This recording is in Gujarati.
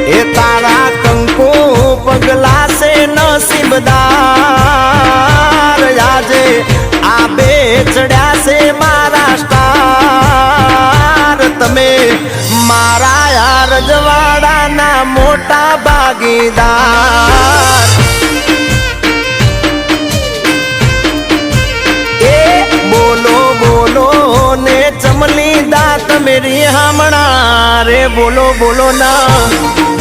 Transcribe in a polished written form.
એ તારા કંકુ પગલા સે નસીબદાર આજે આ બે ચડ્યા છે મારા સ્ટાર તમે મારા યાર રજવાડાના મોટા ભાગીદાર એ બોલો બોલો ને ચમલી દાંત મેરી હમણાં રે બોલો બોલો ના